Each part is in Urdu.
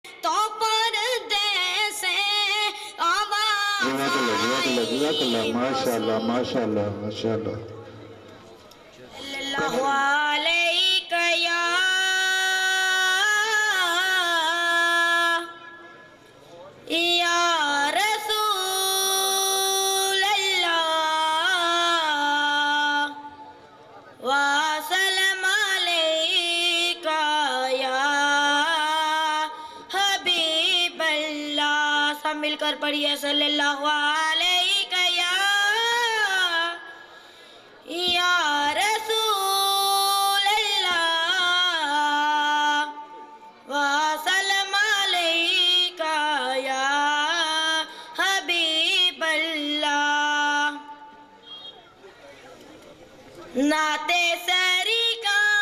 تو پردے سے آواز آئی ماشاءاللہ ماشاءاللہ ماشاءاللہ اللہ علیہ یا رسول اللہ وسلم علیکہ یا حبیب اللہ سب مل کر پڑھیے صلی اللہ علیہ یا رسول اللہ وسلم علیکہ یا حبیب اللہ نعت سرکار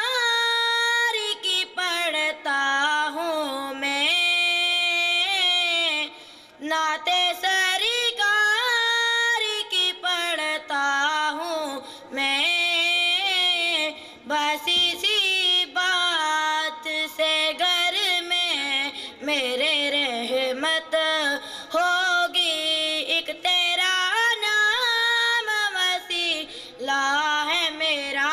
کی پڑھتا ہوں میں نعت سرکار کی پڑھتا ہوں میں بس اسی بات سے گھر میں میرے رحمت ہوگی ایک تیرا نام وسیلہ ہے میرا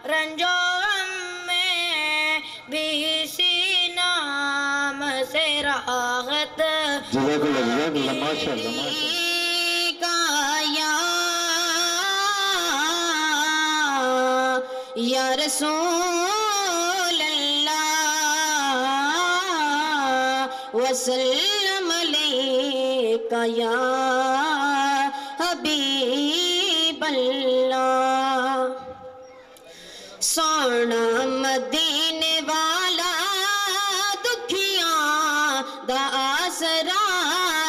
رنجو غم میں بھی اسی نام سے راحت جزاک اللہ ماشاءاللہ یا رسول اللہ وسلم علیکہ یا حبیب اللہ سونا مدینے والا دکھیاں دا آسرا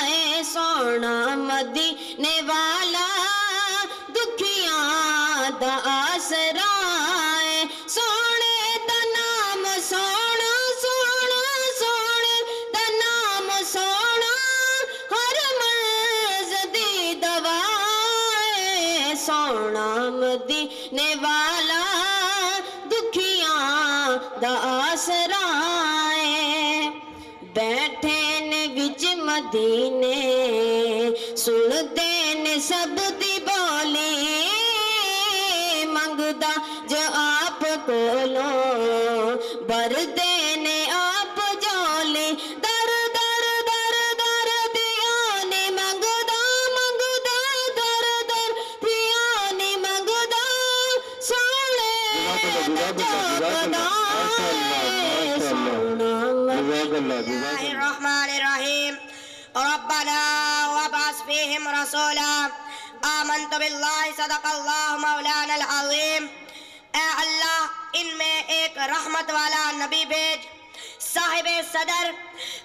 ہے سونا مدینے والا دکھیاں دا آسرا ہے سونے دا نام سونا سونا سونے دا نام سونا ہر مرض دی دوا ہے سونا مدینے والا دکھیاں دا آسرا ہے بیٹھے نے وچ مدینے سن دین سب دی بولی منگدا جو آپ کولو بر دینے آپ جولی در در در در دیانی منگدا منگدا در در دیانی منگدا سونے جاگدا الرحمن الرحیم ربنا وابعث فیہم رسولا آمنت باللہ صدق اللہ مولانا العظیم اے اللہ ان میں ایک رحمت والا نبی بھیج صاحب صدر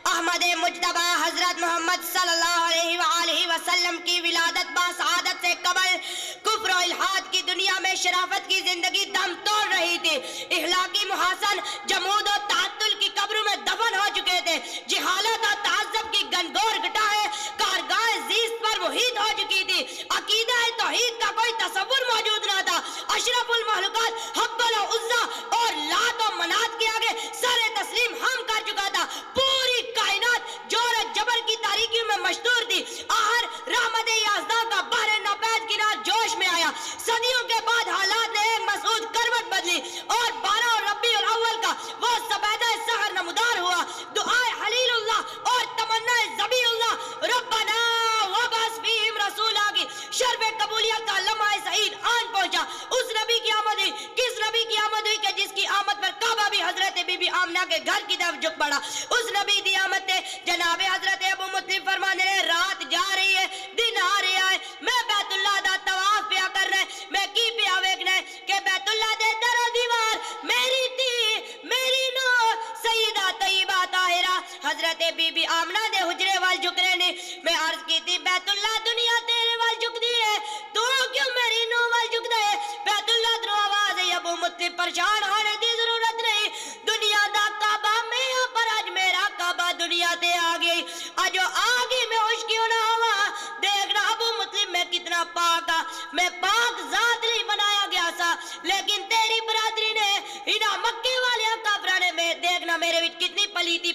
احمد مجتبی حضرت محمد صلی اللہ علیہ وآلہ وسلم کی ولادت با سعادت سے قبل کفر و الحاد کی دنیا میں شرافت کی زندگی دم توڑ رہی تھی اخلاقی محاسن جمود و تعطل کی قبروں میں دفن ہو چکے تھے جہالت اور تعذب کی گنگور گٹائیں کارگاہ زیست پر محیط ہو چکی تھی عقیدہ توحید کا کوئی تصور موجود نہ تھا اشرف المخلوقات حبل و عزا اور لات و منات کے آگے سر تسلیم ہم کر چکا تھا پوری کائنات جور جبر کی تاریکیوں میں مشہور تھی آخر رحمت یازداں کا بحر ناپید کنار جوش میں آیا صدیوں کے بعد حالات نے ایک مسعود کروٹ بدلی اور 12 ربیع الاول کا وہ سبیدہ سحر نمودار ہوا دعائے حلیل اللہ اور تمنا ذبیح اللہ ربنا وبعث فیہم رسولا کی شرف قبولیت کا لمحہ سعید آن پہنچا اس نبی کی آمد ہوئی کس نبی کی آمد ہوئی کہ جس کی آمد پر کعبہ بھی حضرت بی بی آمنہ کے گھر کی طرف جھک پڑا اس نبی دی آمد تے جناب حضرت ابو مطلب فرمانے رہے رات جا رہی ہے دن آ رہا ہے میں بیت اللہ دا طواف پیا کر رہے میں کی پیا ویکھنا ہے کہ بیت اللہ دے در و دیوار میری تھی میری نو سیدہ طیبہ طاہرہ حضرت بی بی آمنہ دے حجرے وال جھک رہے نے میں عرض کی تھی بیت اللہ دنیا تیرے وال جھک دی ہے تو کیوں میری نو وال جھک دے بیت اللہ درو آواز ہے ابو مطلب پریشان ہونے دی ضرورت نہیں دنیا دا کعبہ میں پر آج میرا کعبہ دنیا تے آگئی آج آگئی میں عشقیوں نہ ہوا دیکھنا ابو مطلب میں کتنا پاکا میں پاک ذات نہیں بنایا گیا سا لیکن تیری برادری نے انہا مکے والے کافرہ نے دیکھنا میرے وچ کتنی پلیتی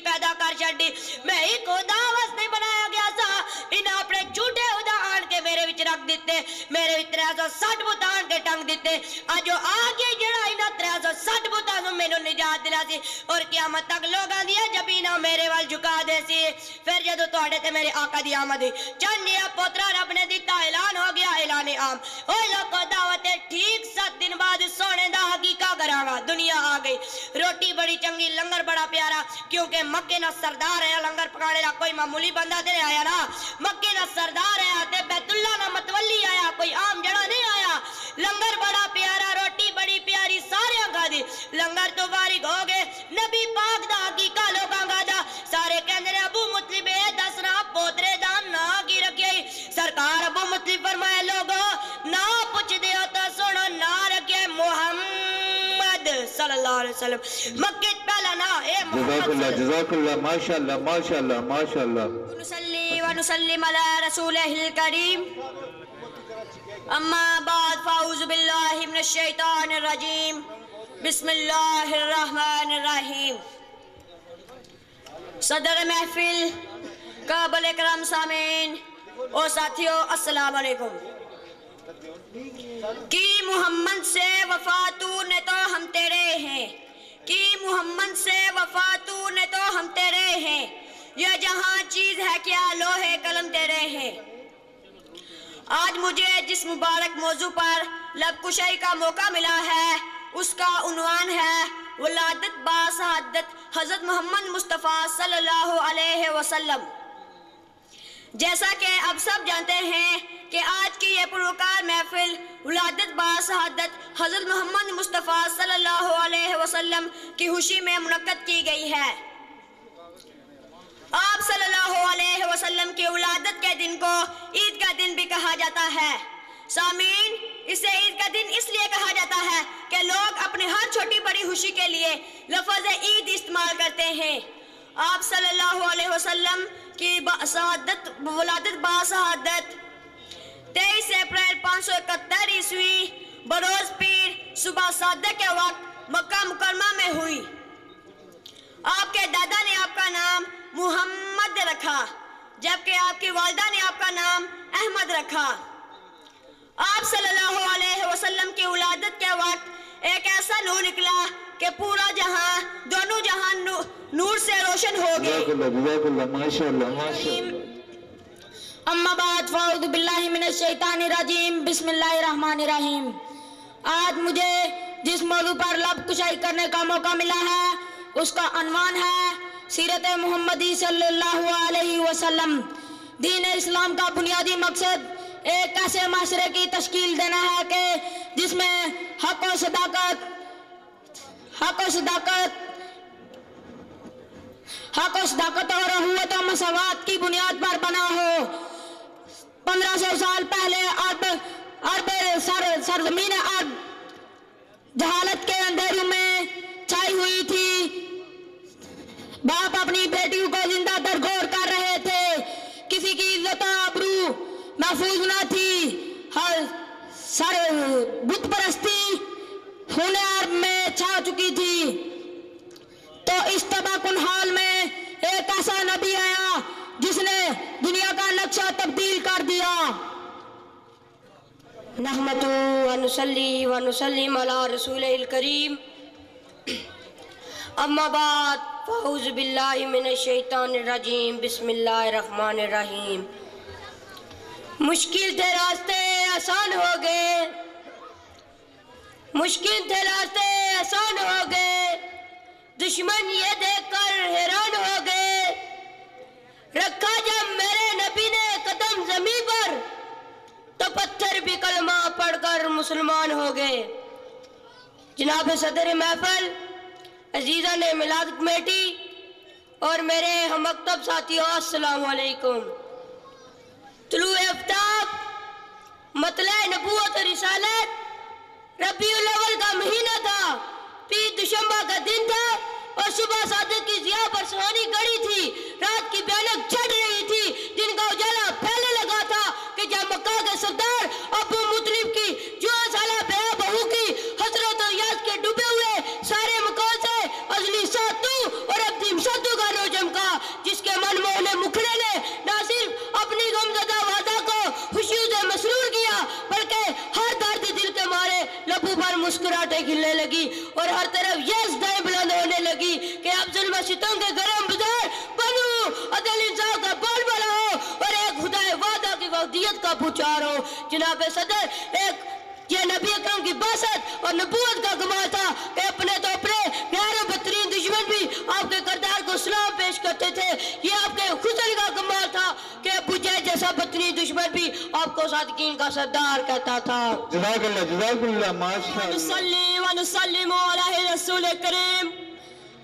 چھڈی میں ہی خدا واسطے بنایا گیا سا انہاں اپنے جھوٹے خدا آن کے میرے وچ رکھ دیتے میرے وچ 360 بت آن کے ٹنگ دیتے اج آ کے جڑا انہاں 360 بتاں تو مینوں نجات دلا سی اور قیامت تک لوگاں دی جبیناں میرے وال جھکا دے سی پھر جدوں تواڈے تے میرے آقا دی آمد ہوئی چند یا پوترا رب نے دیتا اعلان ہو گیا اعلان عام اوے لوگو دعوت ٹھیک 7 دن بعد سونے دا حقیقہ کراں گا دنیا آ گئی روٹی بڑی چنگی لنگر بڑا پیارا کیونکہ مکے نا سردار ہے لنگر پکانے دا کوئی معمولی بندہ تے نہیں آیا نا مکے نا سردار ہے تے بیت اللہ نا متولی آیا کوئی عام جڑا نہیں آیا لنگر بڑا پیارا روٹی بڑی پیاری سارے کھا دی لنگر تو فارغ ہو گئے نبی پاک دا حقیقہ لوگاں گا دا سارے کہندے نے ابو مطلب دسنا پوترے دا نا کی رکھے سرکار ابو مطلب فرمائے لوگو نا پوچھ دیو تو سنو نا رکھے محمد صلی اللہ علیہ وسلم مکہ پہلا نا اے محمد جزاک اللہ ماشاءاللہ ماشاءاللہ ماشاءاللہ نصلی و نسلم علی رسولہ الکریم اما بعد فاعوذ باللہ من الشیطان الرجیم بسم اللہ الرحمن الرحیم صدر محفل قابل اکرام سامعین اور ساتھیوں السلام علیکم کی محمد سے وفاتو نے تو ہم تیرے ہیں کی محمد سے وفاتو نے تو ہم تیرے ہیں یہ جہاں چیز ہے کیا لوہے قلم تیرے ہیں آج مجھے جس مبارک موضوع پر لب کشائی کا موقع ملا ہے اس کا عنوان ہے ولادت با سعادت حضرت محمد مصطفیٰ صلی اللہ علیہ وسلم جیسا کہ اب سب جانتے ہیں کہ آج کی یہ پروکار محفل ولادت با سعادت حضرت محمد مصطفیٰ صلی اللہ علیہ وسلم کی خوشی میں منعقد کی گئی ہے آپ صلی اللہ علیہ وسلم کی ولادت کے دن کو عید کا دن بھی کہا جاتا ہے سامعین اسے عید کا دن اس لیے کہا جاتا ہے کہ لوگ اپنے ہر چھوٹی بڑی خوشی کے لیے لفظ عید استعمال کرتے ہیں آپ صلی اللہ علیہ وسلم کی ولادت با سعادت 23 اپریل 571 عیسوی بروز پیر صبح صادق کے وقت مکہ مکرمہ میں ہوئی آپ کے دادا نے آپ کا نام محمد رکھا جبکہ آپ کی والدہ نے آپ کا نام احمد رکھا آپ صلی اللہ علیہ وسلم کی ولادت کے وقت ایک ایسا نور نکلا کہ پورا جہاں دونوں جہان نور سے روشن ہو گئے اما بعد فاعوذ باللہ من الشیطان الرجیم بسم اللہ الرحمن الرحیم آج مجھے جس موضوع پر لب کشائی کرنے کا موقع ملا ہے اس کا عنوان ہے سیرت محمدی صلی اللہ علیہ وسلم دین اسلام کا بنیادی مقصد ایک ایسے معاشرے کی تشکیل دینا ہے کہ جس میں حق و صداقت اور اخوت و مساوات کی بنیاد پر بنا ہو 1500 سال پہلے عرب سرزمین عرب جہالت کے اندھیروں میں چھائی ہوئی تھی باپ اپنی بیٹیوں کو زندہ درگور کر رہے تھے کسی کی عزت و آبرو محفوظ نہ تھی ہر سر بت پرستی خون عرب میں چھا چکی تھی تو اس تباہ کن حال میں ایک ایسا نبی آیا جس نے دنیا کا نقشہ تبدیل کر دیا نحمد و نصلی و نسلم علی رسول الکریم اما بعد فاعوذ باللہ من الشیطان الرجیم بسم اللہ الرحمن الرحیم مشکل تھے راستے آسان ہو گئے مشکل تھے راستے آسان ہو گئے دشمن یہ دیکھ کر حیران ہو گئے رکھا جب میرے نبی نے قدم زمین پر تو پتھر بھی کلمہ پڑھ کر مسلمان ہو گئے جناب صدر محفل عزیزان میلاد کمیٹی اور میرے ہم مکتب ساتھیوں السلام علیکم طلوع آفتاب مطلع نبوت و رسالت ربیع الاول کا مہینہ تھا پیر دوشنبہ کا دن تھا اور صبح صادق کی ضیاء پر سہانی گڑی تھی رات کی بھیانک چھڑ رہی تھی دن کا اجالا پھیلنے لگا تھا کہ جب مکہ کے سردار ابو مطلب کی 14 سالہ بیاہ بہو کی حسرت و یاس کے ڈوبے ہوئے سارے مکان سے ازلی ساتو اور ابدیم ساتو کا روجم کا تلواریں کھلنے لگی اور ہر طرف یہ صدائیں بلند ہونے لگی کہ اب ظلم و ستم کے گرم بازار بنو، عدل انصاف کا بول بلا ہو اور ایک خدا وعدہ کی وعدیت کا پچار ہو۔ جناب صدر، ایک یہ نبی اکرم کی باسط اور نبوت کا کمال تھا کہ اپنے تو اپنے پیارے بدترین دشمن بھی آپ کے کردار کو سلام پیش کرتے تھے۔ یہ آپ کے حسن کا کمال تھا کہ ابو جہل جیسا بدترین دشمن بھی آپ کو صادقین کا سردار کہتا تھا۔ جزاک اللہ ماشاء اللہ۔ نصلی و نسلم علی رسول کریم،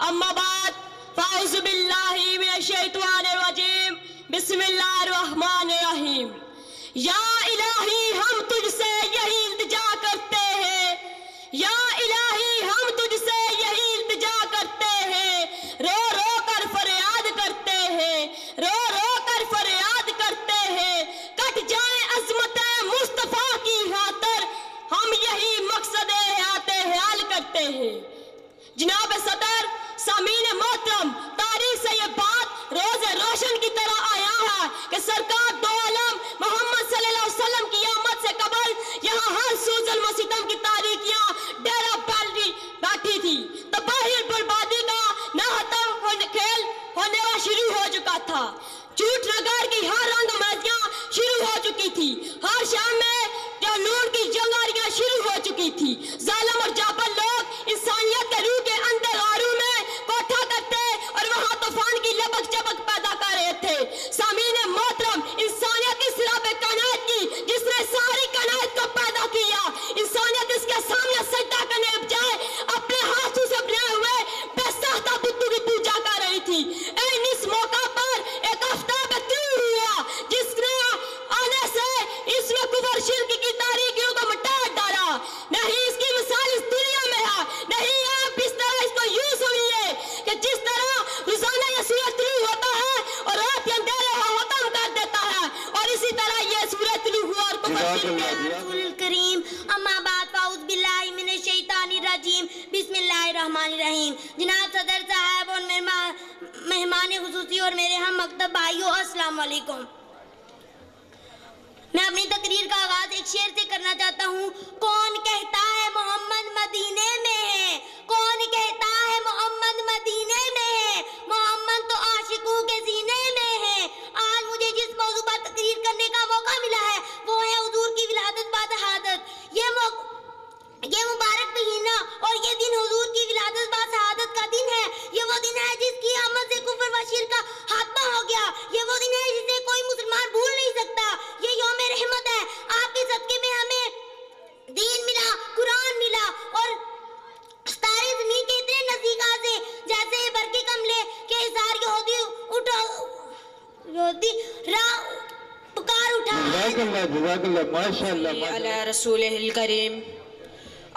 اما بعد فاعوذ باللہ من الشیطان الرجیم، بسم اللہ الرحمن الرحیم۔ یا الہی ہم تجھ سے یہی التجا کرتے ہیں، یا الہی ہم تجھ سے یہی التجا کرتے ہیں، رو رو کر فریاد کرتے ہیں، رو رو کر فریاد کرتے ہیں، کٹ جائے عظمت مصطفیٰ کی خاطر، ہم یہی مقصد حیات حیال کرتے ہیں۔ جناب صدر، سامعین محترم، تاریخ سے یہ بات روز روشن کی طرح آیا ہے کہ سرکار دو عالم محمد صلی اللہ علیہ وسلم کی آمد سے قبل یہاں ہر سو ظلم و ستم کی تاریکیاں ڈیرا بیٹھی تھی، تباہی بربادی کا ناختم کھیل ہونے شروع ہو چکا تھا، جھوٹ نگار کی ہر رنگ میزیاں شروع ہو چکی تھی، ہر شام میں لوٹ کی جنگاریاں شروع ہو چکی تھی، ظالم اور جابر لوگ انسانیت کے روح کے اندر غاروں میں کوٹھا کرتے اور وہاں طوفان کی لبک جبک پیدا کر رہے تھے۔ سامعین محترم، انسانیت اس رب کائنات کی جس نے ساری کائنات کو پیدا کیا، انسانیت اس کے سامنے سجدہ کرنے کے بجائے اپنے ہاتھوں سے بنائے ہوئے بے ساختہ بتوں کی پوجا کر رہی تھی۔ اس موقع پر ایک آفتاب طلوع ہوا جس نے آنے سے اس میں کفر شرک کی تاریکیوں کو مٹا ڈالا۔ نہیں اس کی مثال اس دنیا میں ہے، نہیں آپ اس طرح اس کو یوں سمجھیے کہ جس طرح روزانہ یہ سورج طلوع ہوتا ہے اور رات کے اندھیرے کو ختم کر دیتا ہے، اور اسی طرح یہ سورج طلوع ہوا اور کفر شرک کے رسول الکریم، اما بعد فاعوذ باللہ من الشیطان الرجیم، بسم اللہ الرحمن الرحیم۔ جناب صدر صاحب اور مہمان خصوصی اور میرے ہم مکتب بھائیوں، السلام علیکم۔ میں اپنی تقریر کا آغاز ایک شعر سے کرنا چاہتا ہوں۔ کون کہتا ہے محمد مدینے میں ہے، کون کہتا ہے محمد مدینے میں ہے، محمد تو عاشقوں کے سینے میں ہے۔ آج مجھے جس موضوع پر تقریر کرنے کا موقع ملا ہے وہ ہے حضور کی ولادت بعد شہادت۔ یہ مبارک مہینہ اور یہ دن حضور کی ولادت بعد شہادت کا دن ہے۔ یہ وہ دن ہے جس کی آمد سے کفر و شرک کا خاتمہ ہو گیا۔ یہ وہ دن ہے جسے کوئی مسلمان بھول نہیں سکتا۔ یہ یوم رحمت ہے، آپ کے صدقے میں ہمیں دین ملا، قرآن ملا اور ستارے زمین کے اتنے نزدیک سے جیسے برقی کملے کے اظہار یہودی راہ پکار اٹھا۔ جزاک اللہ ماشاء اللہ۔ علی رسول الکریم،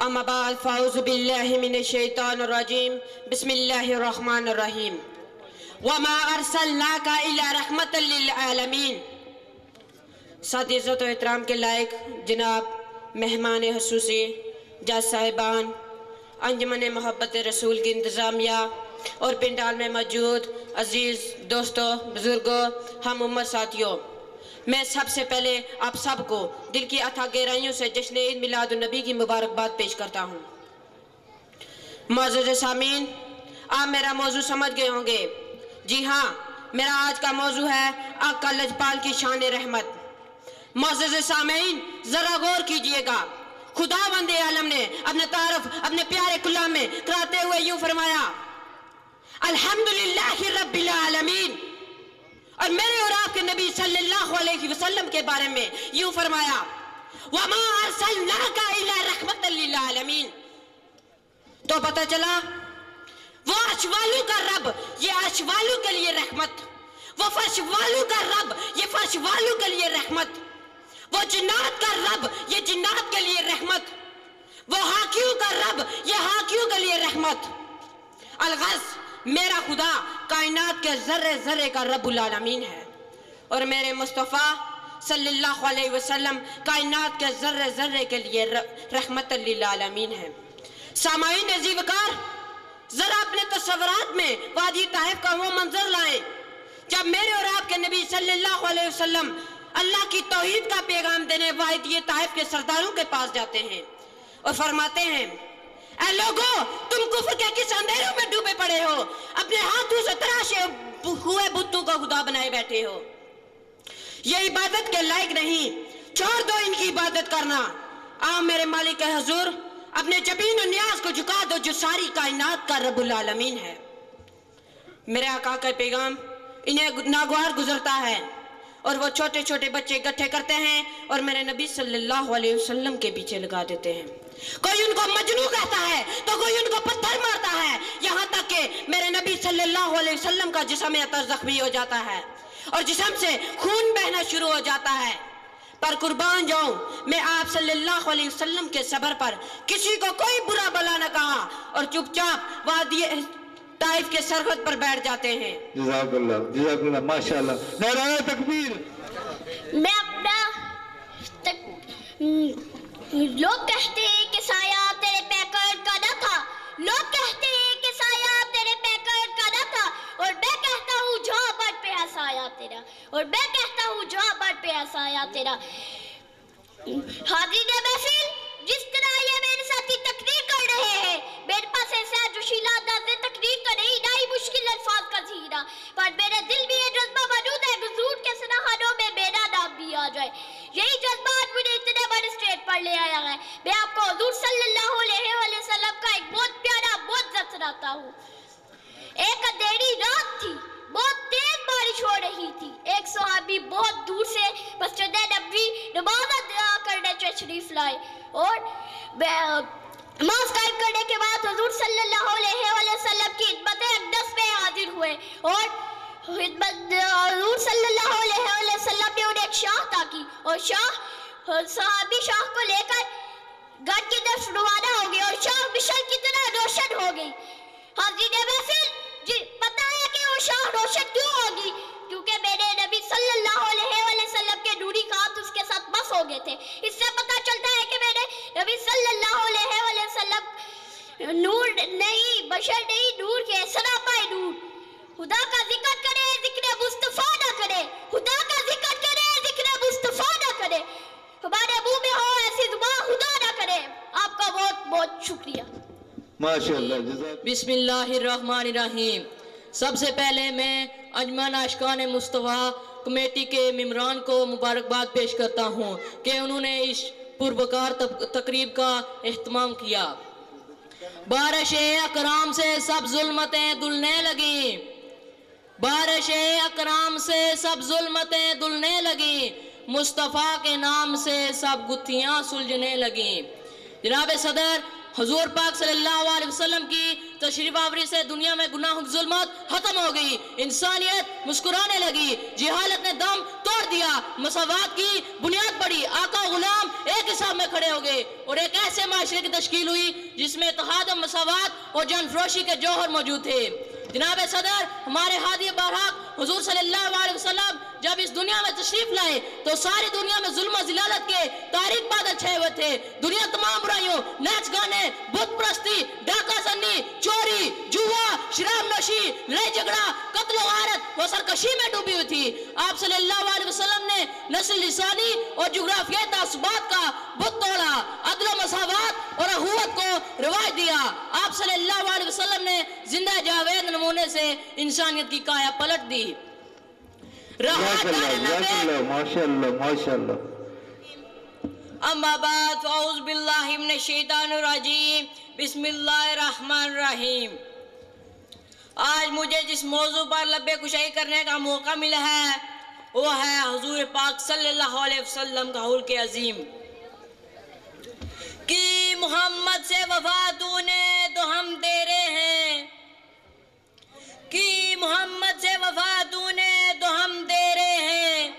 اما بعد فاعوذ باللہ من الشیطان الرجیم، بسم اللہ الرحمن الرحیم۔ وما ارسلناک الا رحمت للعالمین۔ ساتھ عزت و احترام کے لائق جناب مہمان خصوصی، جج صاحبان، انجمن محبت رسول کی انتظامیہ اور پنڈال میں موجود عزیز دوستوں، بزرگوں، ہم عمر ساتھیوں، میں سب سے پہلے آپ سب کو دل کی اتھا گہرائیوں سے جشن عید میلاد النبی کی مبارکباد پیش کرتا ہوں۔ معزز سامعین، آپ میرا موضوع سمجھ گئے ہوں گے۔ جی ہاں، میرا آج کا موضوع ہے آقا لجپال کی شان رحمت۔ معزز سامعین، ذرا غور کیجئے گا، خداوند عالم نے اپنے تعارف اپنے پیارے کلام میں کراتے ہوئے یوں فرمایا، الحمدللہ رب العالمین، اور میرے اور آپ کے نبی صلی اللہ علیہ وسلم کے بارے میں یوں فرمایا، وما ارسلناک الا رحمت للعالمین۔ تو پتہ چلا وہ عرش والوں کا رب یہ عرش والوں کے لیے رحمت، وہ فرش والوں کا رب یہ فرش والوں کے لیے رحمت، وہ جنات کا رب یہ جنات کے لیے رحمت، وہ حاکیوں کا رب یہ حاکیوں کے لیے رحمت۔ الغرض میرا خدا کائنات کے ذرے ذرے کا رب العالمین ہے، اور میرے مصطفیٰ صلی اللہ علیہ وسلم کائنات کے ذرے ذرے کے لیے رحمت للعالمین ہے۔ سامعین عزیز وقار، ذرا اپنے تصورات میں وادی طائف کا وہ منظر لائیں جب میرے اور آپ کے نبی صلی اللہ علیہ وسلم اللہ کی توحید کا پیغام دینے واحد یہ طائف کے سرداروں کے پاس جاتے ہیں اور فرماتے ہیں، اے لوگو، تم کفر کے کس اندھیروں میں ڈوبے پڑے ہو، اپنے ہاتھوں سے تراشے ہوئے بتوں کو خدا بنائے بیٹھے ہو. یہ عبادت کے لائق نہیں، چھوڑ دو ان کی عبادت کرنا. آؤ میرے مالک کے حضور اپنے جبین و نیاز کو جھکا دو جو ساری کائنات کا رب العالمین ہے. میرے آقا کا پیغام انہیں ناگوار گزرتا ہے اور وہ چھوٹے چھوٹے بچے اکٹھے کرتے ہیں اور میرے نبی صلی اللہ علیہ وسلم کے پیچھے لگا دیتے ہیں. کوئی ان کو مجنون کہتا ہے تو کوئی ان کو پتھر مارتا ہے، یہاں تک کہ میرے نبی صلی اللہ علیہ وسلم کا جسم اطہر زخمی ہو جاتا ہے اور جسم سے خون بہنا شروع ہو جاتا ہے. پر قربان جاؤں، میں آپ صلی اللہ علیہ وسلم کے صبر پر کسی کو کوئی برا بلا نہ کہا اور چپ چاپ وادی طائف کے سرحد پر بیٹھ جاتے ہیں. جزاک اللہ ماشاءاللہ. نعرہ تکبیر. میں اپنا لوگ کہتے ہیں کہ سایہ تیرے پیکر کا نہ تھا، لوگ کہتے ہیں کہ سایہ تیرے پیکر کا نہ تھا، اور میں کہتا ہوں جہاں پر پہ ہے سایہ تیرا، اور میں کہتا ہوں جہاں پر پہ ہے سایہ تیرا. حاضرین محفل، جس طرح یہ میرے ساتھی تقریر کر رہے ہیں، میرے پاس ایسا جوشیلا انداز تقریر تو نہیں، نہ ہی مشکل الفاظ کا ذخیرہ، پر میرے دل میں یہ جذبہ موجود ہے حضور کے سراہانوں میں میرا نام بھی آ جائے. یہی جذبہ آج مجھے اتنے بڑے اسٹیج پر لے آیا ہے. میں آپ کو حضور صلی اللہ علیہ وسلم کا ایک بہت پیارا موعظہ سناتا ہوں. ایک اندھیری رات تھی، بہت تیز بارش ہو رہی تھی. ایک صحابی بہت دور سے مسجد نبوی نماز ادا کرنے تشریف لائے اور نماز قائم کرنے کے بعد حضور صلی اللہ علیہ وسلم کی خدمت اقدس میں حاضر ہوئے اور حضور صلی اللہ علیہ وسلم نے انہیں ایک شاہ عطا کی اور صحابی شاہ کو لے کر گھر کی طرف روانہ ہو گئے اور شاہ مشعل کی طرح روشن ہو گئی. حاضرین محفل، پتہ ہے کہ وہ شاہ روشن کیوں ہوگی؟ کیونکہ میرے نبی صلی اللہ علیہ وسلم کے نوری ہاتھ اس کے ساتھ بس ہو گئے تھے. اس سے پتہ چلتا ہے کہ میرے نبی صلی اللہ علیہ وسلم نور نہیں، بشر نہیں، نور کے سراپا نور. خدا کا ذکر کرے، ذکر مصطفیٰ نہ کرے، خدا کا ذکر کرے، ذکر مصطفیٰ نہ کرے، ہمارے منہ میں ہو ایسی زبان خدا نہ کرے. آپ کا بہت بہت شکریہ. ماشاءاللہ. جزاک. بسم اللہ الرحمن الرحیم. سب سے پہلے میں انجمن عاشقان مصطفیٰ کمیٹی کے ممبران کو مبارکباد پیش کرتا ہوں کہ انہوں نے اس پروکار تقریب کا اہتمام کیا. بارش اکرام سے سب ظلمتیں دلنے لگیں، بارش اکرام سے سب ظلمتیں دلنے لگیں، مصطفیٰ کے نام سے سب گتھیاں سلجھنے لگیں. جناب صدر، حضور پاک صلی اللہ علیہ وسلم کی تشریف آوری سے دنیا میں گناہ کی ظلمت ختم ہو گئی، انسانیت مسکرانے لگی، جہالت نے دم توڑ دیا، مساوات کی بنیاد پڑی، آقا غلام ایک حساب میں کھڑے ہو گئے اور ایک ایسے معاشرے کی تشکیل ہوئی جس میں اتحاد و مساوات اور جان فروشی کے جوہر موجود تھے. جناب صدر، ہمارے ہادی بارحق حضور صلی اللہ علیہ وسلم جب اس دنیا میں تشریف لائے تو ساری دنیا میں ظلم و ذلالت کے تاریک بادل چھائے ہوئے تھے. دنیا تمام برائیوں، نیچ گانے، بت پرستی، ڈاکہ زنی، چوری، جوا، شراب نوشی، لڑائی جھگڑا، قتل و غارت و سرکشی میں ڈوبی ہوئی تھی. آپ صلی اللہ علیہ وسلم نے نسل لسانی اور جغرافیائی تعصبات کا بت توڑا، عدل و مساوات اور اخوت کو رواج دیا. آپ صلی اللہ علیہ وسلم نے زندہ جاوید نمونے سے انسانیت کی کایا پلٹ دی. ماشاءاللہ. اما بعد فاعوذ باللہ من الشیطان الرجیم، بسم اللہ الرحمن الرحیم. آج مجھے جس موضوع پر لبِ کشائی کرنے کا موقع ملا ہے وہ ہے حضور پاک صلی اللہ علیہ وسلم کا حلق عظیم. کہ محمد سے وفا تو نے تو ہم تیرے ہیں، کہ محمد سے وفا تو نے تو ہم تیرے ہیں،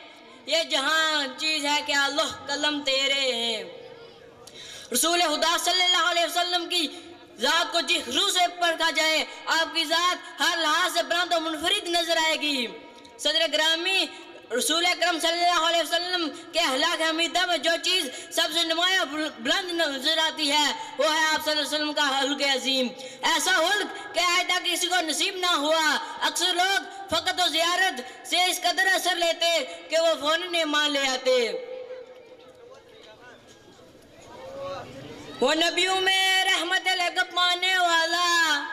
یہ جہاں چیز ہے کہ اللہ قلم تیرے ہیں. رسول خدا صلی اللہ علیہ وسلم کی ذات کو جس روح سے پرکھا جائے آپ کی ذات ہر لحاظ سے بلند و منفرد نظر آئے گی. صدر گرامی، رسول اکرم صلی اللہ علیہ وسلم کے اخلاق حمیدہ میں جو چیز سب سے نمایاں بلند نظر آتی ہے وہ ہے آپ صلی اللہ علیہ وسلم کا حلق عظیم. ایسا حلق کہ آج تک کسی کو نصیب نہ ہوا. اکثر لوگ فقط و زیارت سے اس قدر اثر لیتے کہ وہ فوراً ایمان لے آتے. وہ نبیوں میں رحمت لگب فرمانے والا،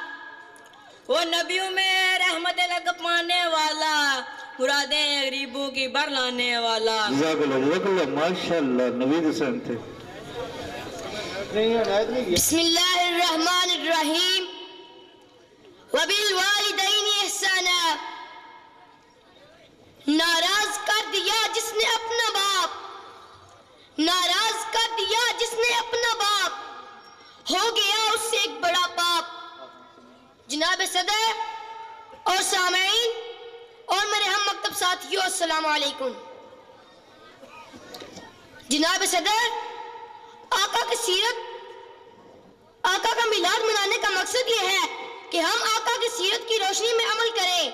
وہ نبیوں میں رحمت لگ پانے والا، مرادیں غریبوں کی بر لانے والا. جزاک اللہ ماشاءاللہ. نوید حسین تھے. بسم اللہ الرحمن الرحیم. وبالوالدین احسانا. ناراض کر دیا جس نے اپنا باپ، ناراض کر دیا جس نے اپنا باپ، ہو گیا اس سے ایک بڑا پاپ. جناب صدر اور سامعین اور میرے ہم مکتب ساتھیوں، السلام علیکم. جناب صدر، آقا کی سیرت، آقا کا میلاد منانے کا مقصد یہ ہے کہ ہم آقا کی سیرت کی روشنی میں عمل کریں.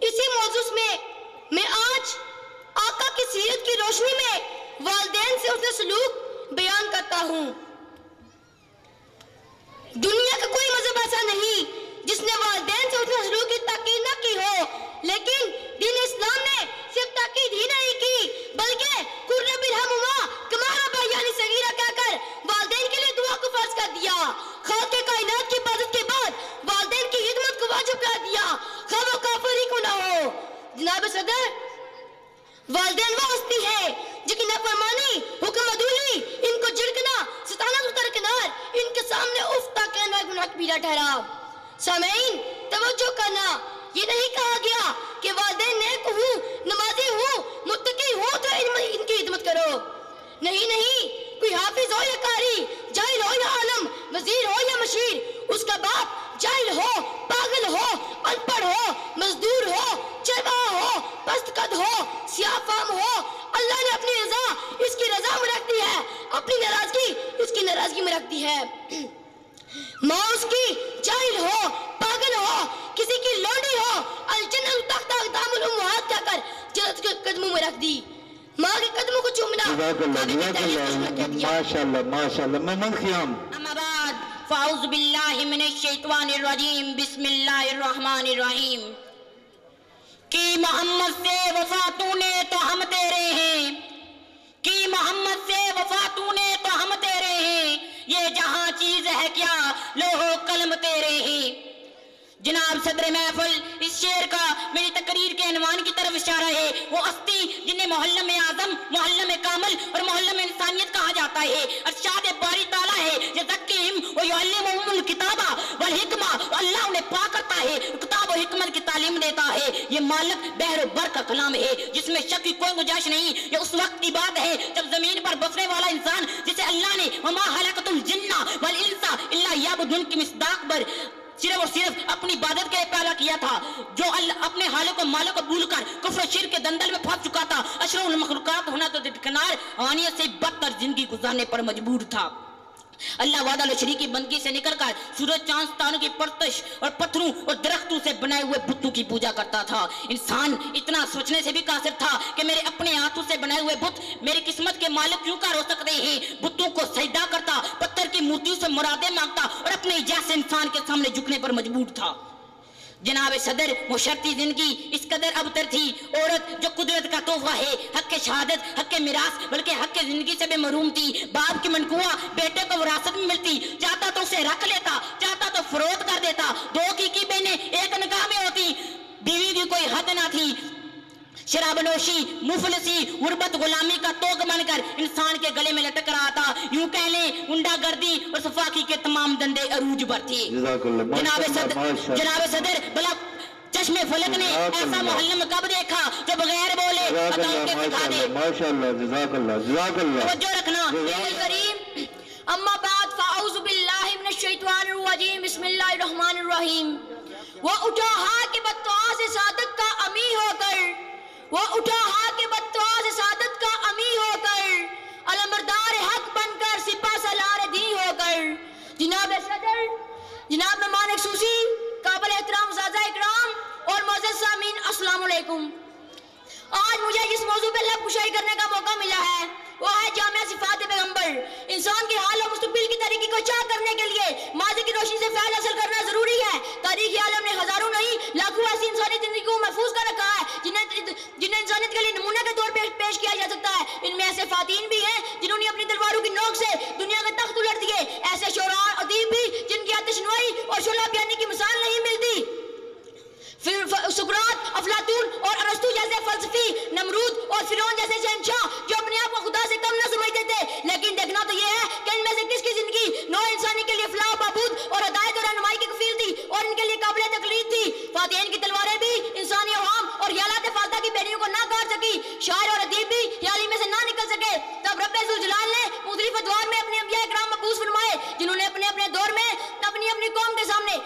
اسی موضوع میں آج آقا کی سیرت کی روشنی میں والدین سے اس سلوک بیان کرتا ہوں. دنیا کا کوئی مذہب ایسا نہیں جس نے والدین سے اس سلوک کی تاکید نہ کی ہو، لیکن دین اسلام نے صرف تاکید ہی نہیں کی بلکہ قُلْ رَبِّ ارْحَمْهُمَا كَمَا رَبَّيَانِي صَغِيرًا کہہ کر والدین کے لیے دعا کو فرض کر دیا. خالق کائنات کی عبادت کے بعد والدین کی خدمت کو واجب کر دیا، خواہ وہ کافر ہی کیوں نہ ہو. جناب صدر، والدین وہ ہستی ہے جن کی نافرمانی، حکم عدولی، ان کو جھڑکنا، ستانا تو درکنار، ان کے سامنے افتہ کہنا گناہ کبیرہ ٹھہرا. سامعین توجہ کرنا، یہ نہیں کہا گیا کہ والدین نیک ہوں، نمازی ہوں، متقی ہوں تو ان کی خدمت کرو. نہیں، کوئی حافظ ہو یا قاری، جاہل ہو یا عالم، وزیر ہو یا مشیر، اس کا باپ جاہل ہو، پاگل ہو، ان پڑھ ہو، مزدور ہو، چرواہا ہو، پست قد ہو، سیاہ فام ہو، اللہ نے اپنی رضا اس کی رضا میں رکھ دی ہے، اپنی ناراضگی اس کی ناراضگی میں رکھ دی ہے. ماں اس کی جاہل ہو، پاگل ہو، کسی کی لونڈی ہو، الجنت تحت اقدام الامہات کہہ کر جنت کے قدموں میں رکھ دی. ماں کے قدموں کو چومنا ماشاءاللہ ماشاءاللہ. محمد خیام. اما بعد فاعوذ باللہ من الشیطان الرجیم، بسم اللہ الرحمن الرحیم. کی محمد سے وفا تو نے تو ہم تیرے ہیں، کی محمد سے وفا تو نے تو ہم تیرے ہیں، یہ جہاں چیز ہے کیا لوح قلم تیرے ہیں. جناب صدر محفل، اس شعر کا میری تقریر کے عنوان کی طرف اشارہ ہے. وہ ہستی جنہیں محلم اعظم، محلم کامل اور محلم انسانیت کہا جاتا ہے. ارشاد باری تعالیٰ ہے یزکیہم ویعلمہم الکتاب والحکمہ، اللہ انہیں پاک کرتا ہے، کتاب و حکمت کی تعلیم دیتا ہے. یہ مالک بحر و بر کا کلام ہے جس میں شک کی کوئی گنجائش نہیں. یہ اس وقت کی بات ہے جب زمین پر بسنے والا انسان جسے اللہ نے وما خلقت الجن والانس الا لیعبدون کی مصداق پر صرف اور صرف اپنی عبادت کے لیے پیدا کیا تھا، جو اپنے حالوں کو مالوں کو بھول کر کفر و شرک کے دندل میں پھنس چکا تھا، اشرف المخلوقات ہونا تو درکنار روحانیت سے بدتر زندگی گزارنے پر مجبور تھا. اللہ وعدہ شریک کی بندگی سے نکل کر سورج چاند ستاروں کی پرستش اور پتھروں اور درختوں سے بنائے ہوئے بتوں کی پوجا کرتا تھا. انسان اتنا سوچنے سے بھی قاصر تھا کہ میرے اپنے ہاتھوں سے بنائے ہوئے بت میری قسمت کے مالک کیوں کر ہو سکتے ہیں. بتوں کو سجدہ کرتا، پتھر کی مورتیوں سے مرادیں مانگتا اور اپنے جیسے انسان کے سامنے جھکنے پر مجبور تھا. جناب صدر، معاشرتی زندگی اس قدر ابتر تھی. عورت جو قدرت کا تحفہ ہے، حق شہادت، حق میراث بلکہ حق زندگی سے بے محروم تھی. باپ کی منقوہ بیٹے کو وراثت میں ملتی، چاہتا تو اسے رکھ لیتا، چاہتا تو فروخت کر دیتا. دو کی بہنیں ایک نکاح میں ہوتی، بیوی کی کوئی حد نہ تھی. شراب نوشی، مفلسی، غربت، غلامی کا توق بن کر انسان کے گلے میں لٹک رہا تھا. یوں کہہ لیں گنڈا گردی اور صفاقی کے تمام دندے عروج پر تھے. جناب صدر، بلا چشم فلک نے ایسا محلم کب دیکھا جو بغیر بولے اداؤں کے دکھا دے. ماشاءاللہ جزاک اللہ. توجہ رکھنا. کریم. اما بعد فاعوذ باللہ من الشیطان الرجیم، بسم اللہ الرحمن الرحیم. وہ اٹھا ہاتھ کے بددعا سے صادق کا امی ہو کر، وہ اٹھا ہاتھ کے بددعا سے صادق کا امی ہو کر، علمبردار حق بن کر سپاہ سالار دین ہو کر. جناب صدر، جناب مہمان خصوصی، قابل احترام اساتذہ اکرام اور معزز سامعین، السلام علیکم. آج مجھے جس موضوع پہ لب کشائی کرنے کا موقع ملا ہے وہ ہے جامعہ صفات پیغمبر. انسان کے حال اور مستقبل کی تاریخی کو چاک کرنے کے لیے ماضی کی روشنی سے فیض حاصل کرنا ضروری ہے. تاریخی عالم نے ہزاروں نہیں لاکھوں ایسی انسانی زندگی کو محفوظ کر رکھا ہے جنہیں انسانیت کے لیے نمونہ کے طور پہ پیش کیا جا سکتا ہے. ان میں ایسے خواتین بھی ہیں جنہوں نے اپنی تلواروں کی نوک سے دنیا کے تخت الٹ دیے، ایسے شعراء ادیب بھی سقراط، افلاطون اور ارسطو جیسے فلسفی، نمرود اور فرعون جیسے شہنشاہ جو اپنے آپ کو خدا سے کم نہ سمجھتے تھے، لیکن دیکھنا تو یہ ہے کہ ان میں سے کس کی زندگی نوع انسانی کے لیے فلاح و بہبود اور ہدایت اور رہنمائی کی کفیل تھی اور ان کے لیے قابل تقلید تھی۔ فاتحین کی تلواریں بھی انسانی عوام اور خیالات فالتہ کی بیڑیوں کو نہ کاٹ سکی، شاعر اور ادیب بھی خیالی میں سے نہ نکل سکے۔ تب رب ذوالجلال نے مختلف ادوار میں اپنے انبیاء کرام مبعوث فرمائے، جنہوں نے اپنے اپنے دور میں اپنی اپنی قوم کے سامنے